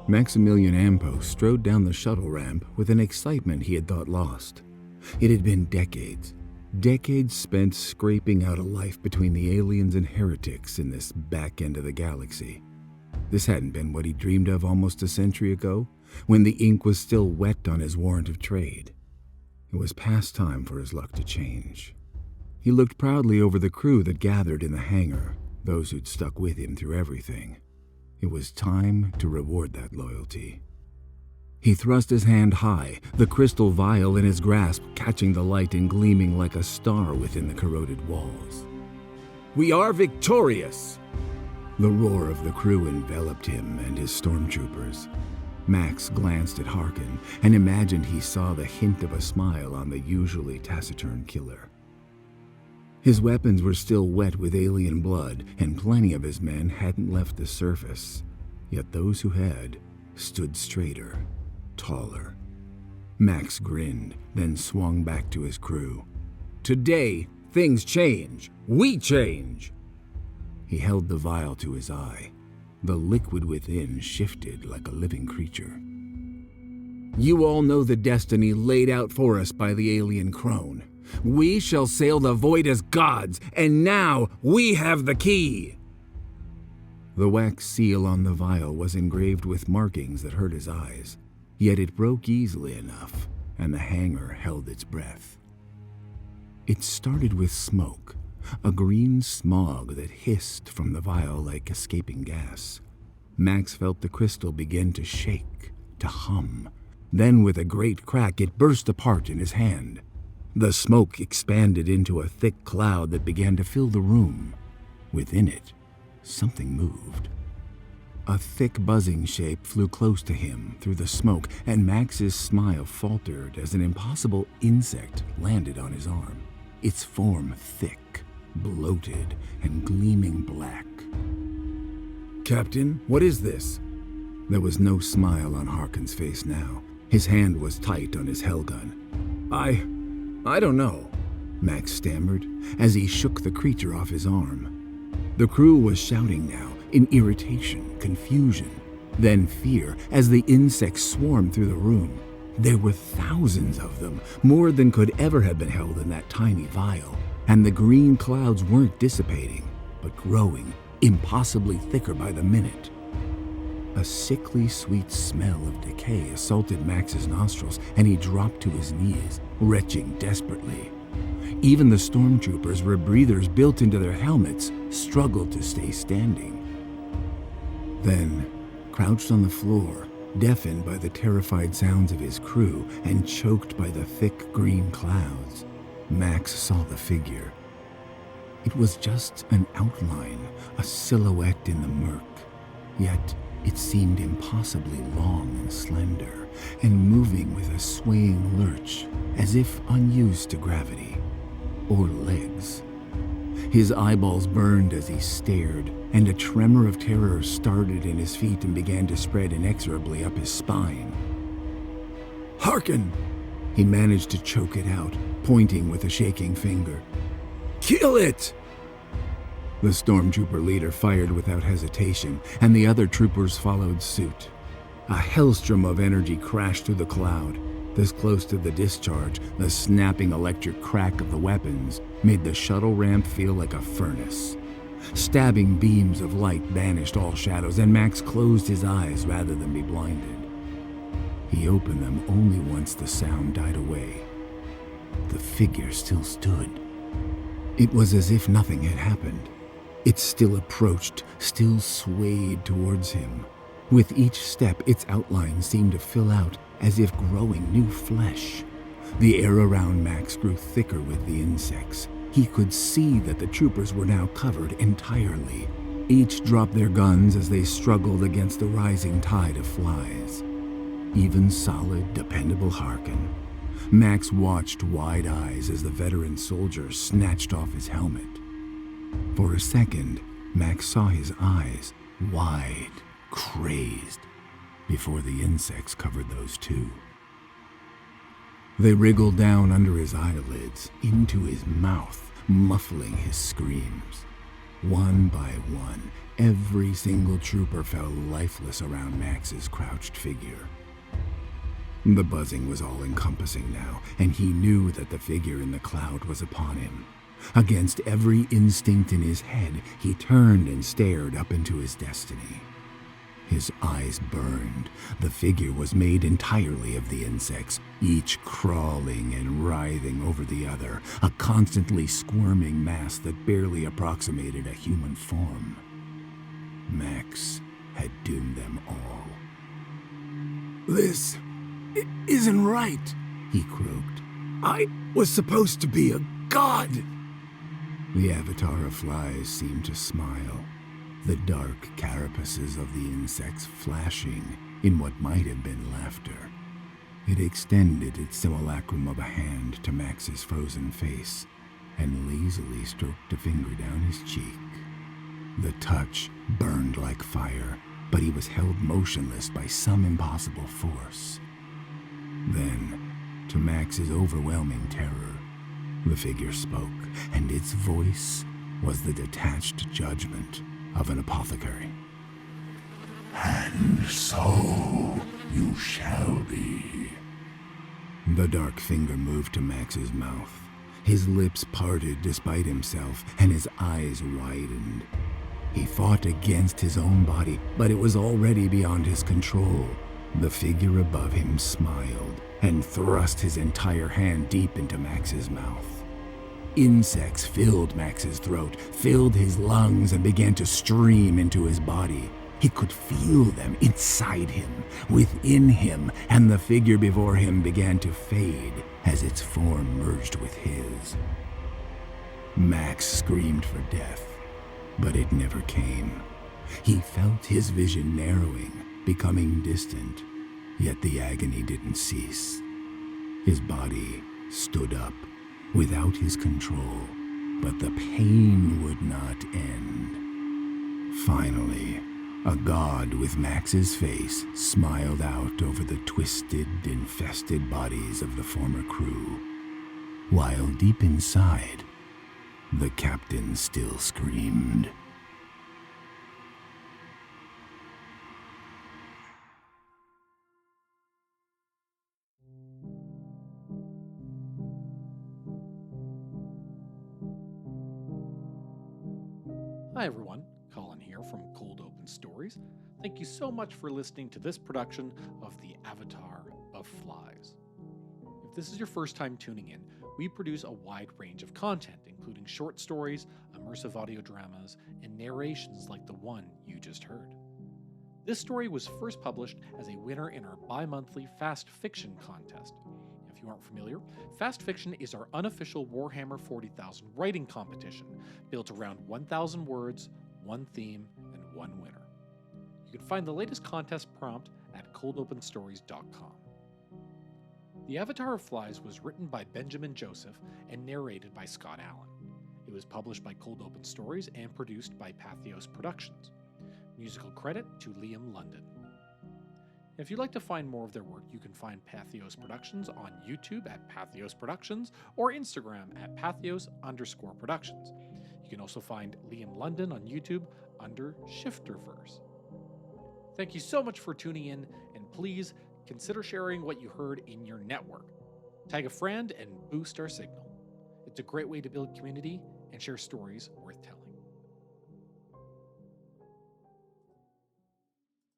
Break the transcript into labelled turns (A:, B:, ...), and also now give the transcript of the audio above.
A: Maximilian Ampo strode down the shuttle ramp with an excitement he had thought lost. It had been decades spent scraping out a life between the aliens and heretics in this back end of the galaxy. This hadn't been what he dreamed of almost a century ago, when the ink was still wet on his warrant of trade. It was past time for his luck to change. He looked proudly over the crew that gathered in the hangar, those who'd stuck with him through everything. It was time to reward that loyalty. He thrust his hand high, the crystal vial in his grasp catching the light and gleaming like a star within the corroded walls. "We are victorious!" The roar of the crew enveloped him and his stormtroopers. Max glanced at Harkin and imagined he saw the hint of a smile on the usually taciturn killer. His weapons were still wet with alien blood, and plenty of his men hadn't left the surface. Yet those who had stood straighter, taller. Max grinned, then swung back to his crew. "Today, things change. We change!" He held the vial to his eye. The liquid within shifted like a living creature. "You all know the destiny laid out for us by the alien crone. We shall sail the void as gods, and now we have the key!" The wax seal on the vial was engraved with markings that hurt his eyes, yet it broke easily enough, and the hangar held its breath. It started with smoke, a green smog that hissed from the vial like escaping gas. Max felt the crystal begin to shake, to hum. Then with a great crack, it burst apart in his hand. The smoke expanded into a thick cloud that began to fill the room. Within it, something moved. A thick buzzing shape flew close to him through the smoke, and Max's smile faltered as an impossible insect landed on his arm, its form thick, bloated, and gleaming black. "Captain, what is this?" There was no smile on Harkin's face now. His hand was tight on his hellgun. I don't know," Max stammered as he shook the creature off his arm. The crew was shouting now, in irritation, confusion, then fear, as the insects swarmed through the room. There were thousands of them, more than could ever have been held in that tiny vial, and the green clouds weren't dissipating, but growing, impossibly thicker by the minute. A sickly sweet smell of decay assaulted Max's nostrils, and he dropped to his knees, retching desperately. Even the stormtroopers' rebreathers built into their helmets struggled to stay standing. Then, crouched on the floor, deafened by the terrified sounds of his crew and choked by the thick green clouds, Max saw the figure. It was just an outline, a silhouette in the murk, yet it seemed impossibly long and slender, and moving with a swaying lurch, as if unused to gravity or legs. His eyeballs burned as he stared, and a tremor of terror started in his feet and began to spread inexorably up his spine. "Harkin!" He managed to choke it out, pointing with a shaking finger. "Kill it!" The stormtrooper leader fired without hesitation, and the other troopers followed suit. A hellstrom of energy crashed through the cloud. This close to the discharge, the snapping electric crack of the weapons made the shuttle ramp feel like a furnace. Stabbing beams of light banished all shadows, and Max closed his eyes rather than be blinded. He opened them only once the sound died away. The figure still stood. It was as if nothing had happened. It still approached, still swayed towards him. With each step, its outline seemed to fill out, as if growing new flesh. The air around Max grew thicker with the insects. He could see that the troopers were now covered entirely. Each dropped their guns as they struggled against the rising tide of flies. Even solid, dependable Harkin. Max watched wide eyes as the veteran soldier snatched off his helmet. For a second, Max saw his eyes, wide, crazed, before the insects covered those too. They wriggled down under his eyelids, into his mouth, muffling his screams. One by one, every single trooper fell lifeless around Max's crouched figure. The buzzing was all-encompassing now, and he knew that the figure in the cloud was upon him. Against every instinct in his head, he turned and stared up into his destiny. His eyes burned. The figure was made entirely of the insects, each crawling and writhing over the other, a constantly squirming mass that barely approximated a human form. Max had doomed them all. "This isn't right," he croaked. "I was supposed to be a god." The avatar of flies seemed to smile, the dark carapaces of the insects flashing in what might have been laughter. It extended its simulacrum of a hand to Max's frozen face and lazily stroked a finger down his cheek. The touch burned like fire, but he was held motionless by some impossible force. Then, to Max's overwhelming terror, the figure spoke, and its voice was the detached judgment of an apothecary. "And so you shall be." The dark finger moved to Max's mouth. His lips parted despite himself, and his eyes widened. He fought against his own body, but it was already beyond his control. The figure above him smiled and thrust his entire hand deep into Max's mouth. Insects filled Max's throat, filled his lungs, and began to stream into his body. He could feel them inside him, within him, and the figure before him began to fade as its form merged with his. Max screamed for death, but it never came. He felt his vision narrowing, becoming distant, yet the agony didn't cease. His body stood up, without his control, but the pain would not end. Finally, a god with Max's face smiled out over the twisted, infested bodies of the former crew, while deep inside, the captain still screamed.
B: Hi everyone, Colin here from ColdOpenStories. Thank you so much for listening to this production of The Avatar of Flies. If this is your first time tuning in, we produce a wide range of content, including short stories, immersive audio dramas, and narrations like the one you just heard. This story was first published as a winner in our bi-monthly Fast Fiction contest. If you aren't familiar, Fast Fiction is our unofficial Warhammer 40,000 writing competition, built around 1,000 words, one theme, and one winner. You can find the latest contest prompt at ColdOpenStories.com. The Avatar of Flies was written by Benjamin Joseph and narrated by Scott Allen. It was published by ColdOpenStories and produced by Pathios Productions. Musical credit to Liam London. If you'd like to find more of their work, you can find Pathios Productions on YouTube at Pathios Productions or Instagram at Pathios_Productions. You can also find Liam London on YouTube under Shifterverse. Thank you so much for tuning in, and please consider sharing what you heard in your network. Tag a friend and boost our signal. It's a great way to build community and share stories worth telling.